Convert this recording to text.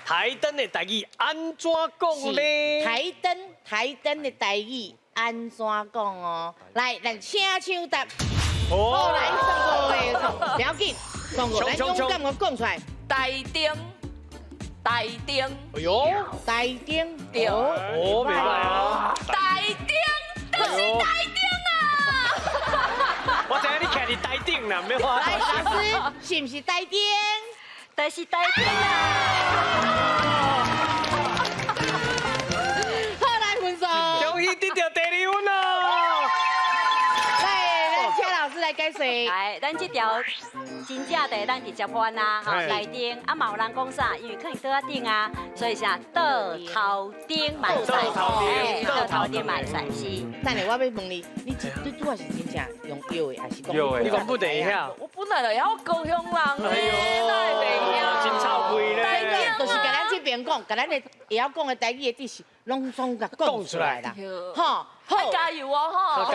台灯的台语安怎讲呢？台灯的台语安怎讲哦？来，咱请唱答。好，哦，来，送过的，不要紧，送过，咱勇敢个讲出来。台灯，台灯，哎呦，台灯，对哦，明白哦。台灯，就是台灯啊！我知影你徛伫台顶啦，免花。来，老师，是不是台灯？就是台灯啊！好，来分数。恭喜得到第2分哦！来，咱请老师来解释。来，咱这条真正的咱直接翻啦，吼，嘿台顶啊，嘛有人讲啥？因为可能倒啊顶啊，所以啥倒头顶嘛会使，倒头顶哎倒头顶嘛会使是。等下我要问你，你拄啊是真正用药的，还是讲有诶，你讲不得遐，我本来就要高雄人哎呦诶，那会袂晓？真臭屁台咧！灯就是甲咱这边讲，甲咱的会晓讲的台语的知识，拢总甲讲出来啦。吼，好加油哦吼！